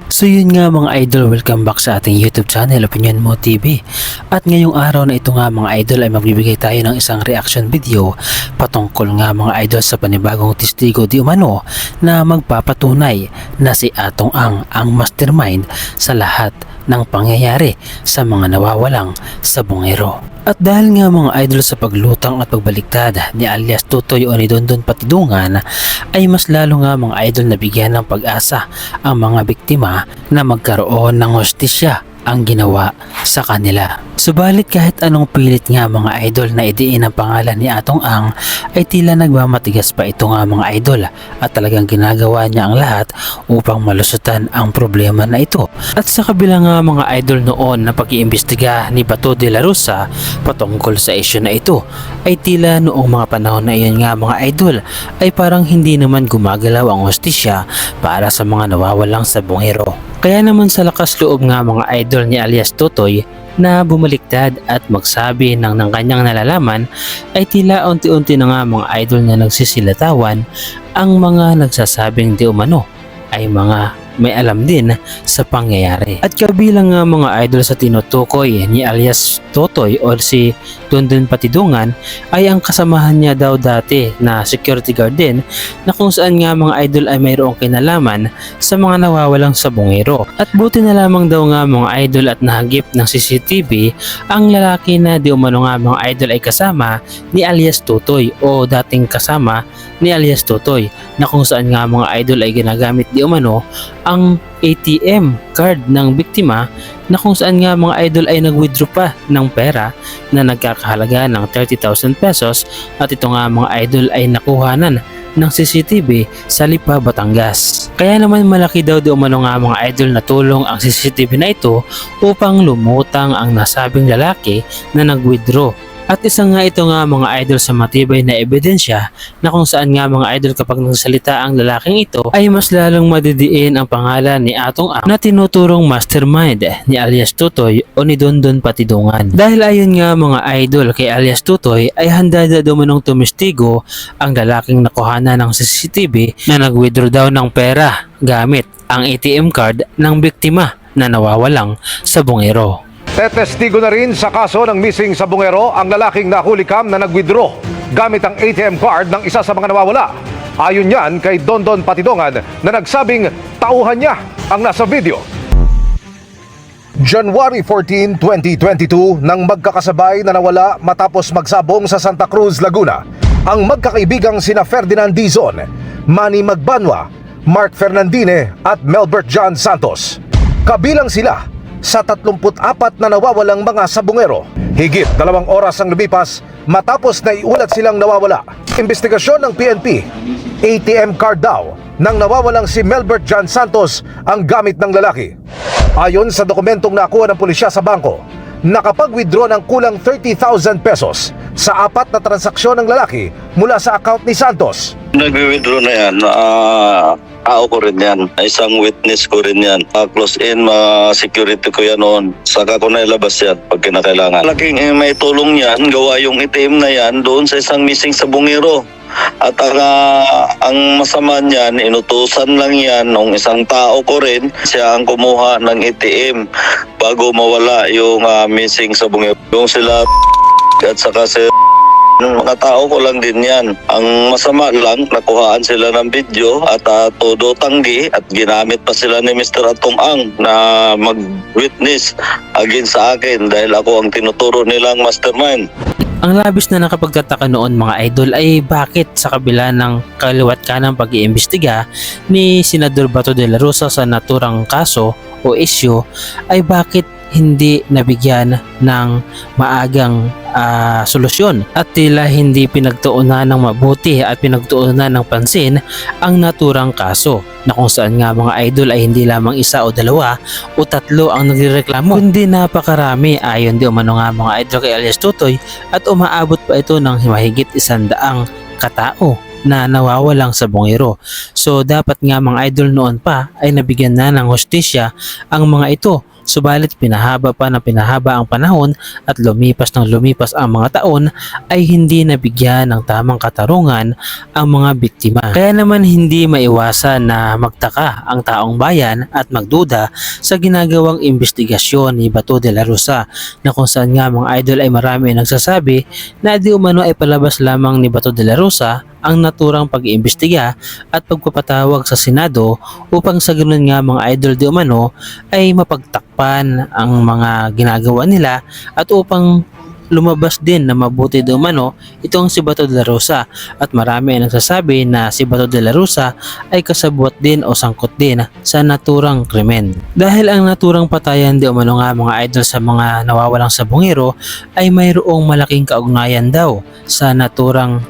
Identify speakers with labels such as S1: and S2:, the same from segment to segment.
S1: So yun nga mga idol, welcome back sa ating YouTube channel, Opinion Mo TV. At ngayong araw na ito nga mga idol ay magbibigay tayo ng isang reaction video patungkol nga mga idol sa panibagong testigo di umano na magpapatunay na si Atong ang mastermind sa lahat ng pangyayari sa mga nawawalang sabongero. At dahil nga mga idol sa paglutang at pagbaliktad ni alias Tutoy o ni Dondon Patidungan ay mas lalo nga mga idol na bigyan ng pag-asa ang mga biktima na magkaroon ng hustisya ang ginawa sa kanila. Subalit kahit anong pilit nga mga idol na idiin ang pangalan ni Atong Ang ay tila nagmamatigas pa ito nga mga idol at talagang ginagawa niya ang lahat upang malusutan ang problema na ito. At sa kabila nga mga idol noon na pag-iimbestiga ni Bato de la Rosa patungkol sa isyu na ito ay tila noong mga panahon na iyon nga mga idol ay parang hindi naman gumagalaw ang hustisya para sa mga nawawalang sabongero. Kaya naman sa lakas loob nga mga idol ni alias Tutoy na bumaliktad at magsabi ng kanyang nalalaman ay tila unti-unti na nga mga idol na nagsisilatawan ang mga nagsasabing di umano ay mga may alam din sa pangyayari. At kabilang nga mga idol sa tinutukoy ni alias Tutoy o si Dondon Patidungan ay ang kasamahan niya daw dati na security guard din na kung saan nga mga idol ay mayroong kinalaman sa mga nawawalang sabongero. At buti na lamang daw nga mga idol at nahagip ng CCTV ang lalaki na di umano nga mga idol ay kasama ni alias Tutoy o dating kasama ni alias Tutoy na kung saan nga mga idol ay ginagamit di umano ang ATM card ng biktima na kung saan nga mga idol ay nag-withdraw pa ng pera na nagkakahalaga ng 30,000 pesos at ito nga mga idol ay nakuhanan ng CCTV sa Lipa, Batangas. Kaya naman malaki daw di umano nga mga idol na tulong ang CCTV na ito upang lumutang ang nasabing lalaki na nag-withdraw. At isa nga ito nga mga idol sa matibay na ebidensya na kung saan nga mga idol kapag nagsalita ang lalaking ito ay mas lalong madidiin ang pangalan ni Atong Ang na tinuturong mastermind ni alias Tutoy o ni Dondon Patidungan. Dahil ayon nga mga idol kay alias Tutoy ay handa daw manong tumistigo ang lalaking nakuhana ng CCTV na nag-withdraw daw ng pera gamit ang ATM card ng biktima na nawawalang sabongero.
S2: Tetestigo na rin sa kaso ng missing sabongero ang lalaking nahulikam na nag-withdraw gamit ang ATM card ng isa sa mga nawawala. Ayon yan kay Dondon Patidungan na nagsabing tauhan niya ang nasa video. January 14, 2022 nang magkakasabay na nawala matapos magsabong sa Santa Cruz, Laguna ang magkakaibigang sina Ferdinand Dizon, Manny Magbanwa, Mark Fernandine at Melbert John Santos. Kabilang sila sa 34 na nawawalang mga sabongero. Higit 2 oras ang lumipas matapos na iulat silang nawawala. Investigasyon ng PNP, ATM card daw nang nawawalang si Melbert John Santos ang gamit ng lalaki. Ayon sa dokumentong nakuha ng pulisya sa bangko, nakapag-withdraw ng kulang 30,000 pesos sa 4 na transaksyon ng lalaki mula sa account ni Santos.
S3: Nag-withdraw na yan. Tao ko rin yan. Isang witness ko rin yan. Close in, security ko yan noon. Saka ko na ilabas yan pag kinakailangan. Laking may tulong yan. Gawa yung itim na yan doon sa isang missing sabongero. At ang masama niyan, inutusan lang yan ng isang tao ko rin. Siya ang kumuha ng ATM bago mawala yung missing sabongero. Yung sila at saka si mga tao ko lang din yan. Ang masama lang, nakuhaan sila ng video at todo tanggi at ginamit pa sila ni Mr. Atong Ang na mag-witness against sa akin dahil ako ang tinuturo nilang mastermind.
S1: Ang labis na nakapagtataka noon mga idol ay bakit sa kabila ng kaliwat kanang pag-iimbestiga ni Senador Bato de la Rosa sa naturang kaso o issue ay bakit hindi nabigyan ng maagang solusyon at tila hindi pinagtuunan ng mabuti at pinagtuunan ng pansin ang naturang kaso na kung saan nga mga idol ay hindi lamang isa o dalawa o tatlo ang nagrereklamo kundi napakarami ayon di umano nga mga idol kay alias Tutoy at umaabot pa ito ng mahigit 100 katao na nawawalang sabongero. So dapat nga mga idol noon pa ay nabigyan na ng hustisya ang mga ito Subalit pinahaba pa ng pinahaba ang panahon at lumipas ng lumipas ang mga taon ay hindi nabigyan ng tamang katarungan ang mga biktima. Kaya naman hindi maiwasan na magtaka ang taong bayan at magduda sa ginagawang investigasyon ni Bato de la Rosa, na kung saan nga mga idol ay marami ang nagsasabi na di umano ay palabas lamang ni Bato de la Rosa ang naturang pag-iimbestiga at pagpapatawag sa Senado upang sa ganun nga mga idol di umano ay mapagtakpan ang mga ginagawa nila at upang lumabas din na mabuti di umano itong si Bato de la Rosa. At marami ay nagsasabi na si Bato de la Rosa ay kasabwat din o sangkot din sa naturang krimen. Dahil ang naturang patayan di umano nga mga idol sa mga nawawalang sabungero ay mayroong malaking kaugnayan daw sa naturang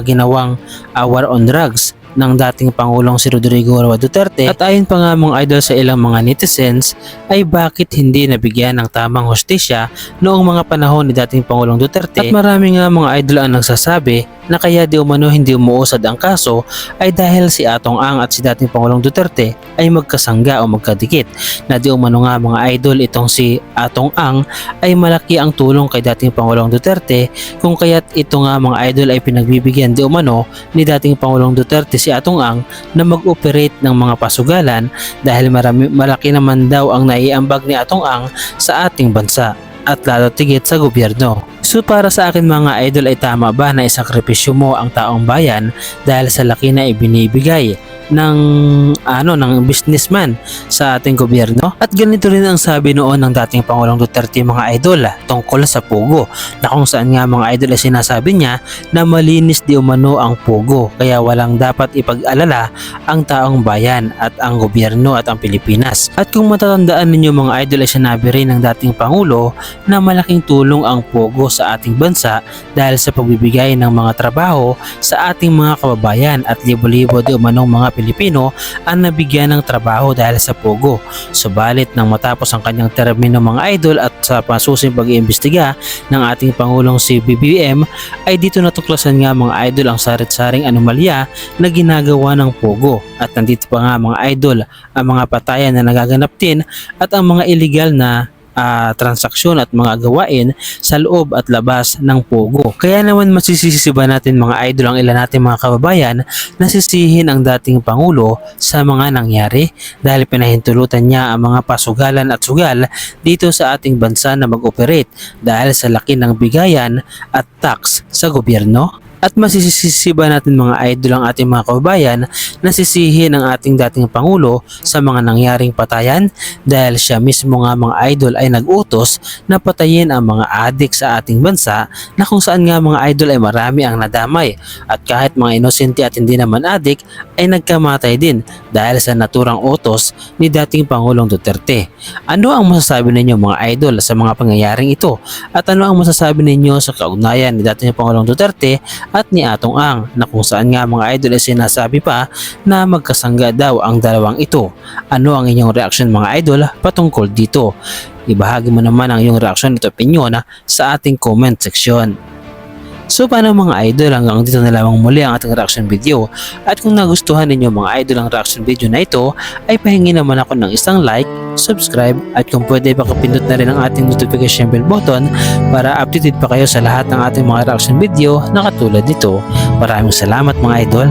S1: ginawang war on drugs ng dating Pangulong si Rodrigo Roa Duterte. At ayon pa nga mga idol sa ilang mga netizens ay bakit hindi nabigyan ng tamang hustisya noong mga panahon ni dating Pangulong Duterte. At marami nga mga idol ang nagsasabi na kaya di umano hindi umuusad ang kaso ay dahil si Atong Ang at si dating Pangulong Duterte ay magkasangga o magkadikit, na di umano nga mga idol itong si Atong Ang ay malaki ang tulong kay dating Pangulong Duterte, kung kaya't ito nga mga idol ay pinagbibigyan di umano ni dating Pangulong Duterte si Atong Ang na mag-operate ng mga pasugalan dahil malaki naman daw ang naiambag ni Atong Ang sa ating bansa at lalo tigit sa gobyerno. So para sa akin mga idol, ay tama ba na isakripisyo mo ang taong bayan dahil sa laki na ibinibigay ng businessman sa ating gobyerno? At ganito rin ang sabi noon ng dating Pangulong Duterte mga idol tungkol sa Pogo, na kung saan nga mga idol ay sinasabi niya na malinis di umano ang Pogo, kaya walang dapat ipag-alala ang taong bayan at ang gobyerno at ang Pilipinas. At kung matatandaan ninyo mga idol, ay sinabi rin ng dating Pangulo na malaking tulong ang Pogo sa ating bansa dahil sa pagbibigay ng mga trabaho sa ating mga kababayan, at libo-libo di umanong mga Pilipino ang nabigyan ng trabaho dahil sa Pogo. Subalit nang matapos ang kanyang termino mga idol at sa pasusing pag-iimbestiga ng ating Pangulong si BBM ay dito natuklasan nga mga idol ang sarit-saring anomalya na ginagawa ng Pogo. At nandito pa nga mga idol ang mga patayan na nagaganap din at ang mga illegal na transaksyon at mga gawain sa loob at labas ng Pogo. Kaya naman masisisi ba natin mga idol ang ilan natin mga kababayan na sisihin ang dating Pangulo sa mga nangyari dahil pinahintulutan niya ang mga pasugalan at sugal dito sa ating bansa na mag-operate dahil sa laki ng bigayan at tax sa gobyerno? At masisisi ba natin mga idol ang ating mga kababayan na sisihin ang ating dating Pangulo sa mga nangyaring patayan dahil siya mismo nga mga idol ay nag-utos na patayin ang mga adik sa ating bansa, na kung saan nga mga idol ay marami ang nadamay at kahit mga inosente at hindi naman adik ay nagkamatay din dahil sa naturang utos ni dating Pangulong Duterte. Ano ang masasabi ninyo mga idol sa mga pangyayaring ito? At ano ang masasabi ninyo sa kaugnayan ni dating Pangulong Duterte at ni Atong Ang, na kung saan nga mga idol ay sinasabi pa na magkasangga daw ang dalawang ito? Ano ang inyong reaksyon mga idol patungkol dito? Ibahagi mo naman ang iyong reaksyon at opinyon sa ating comment section. So paano mga idol, hanggang dito na lamang muli ang ating reaction video. At kung nagustuhan ninyo mga idol ang reaction video na ito, ay pahingi naman ako ng isang like, subscribe, at kung pwede pakapindot na rin ang ating notification bell button para updated pa kayo sa lahat ng ating mga reaction video na katulad nito. Maraming salamat mga idol.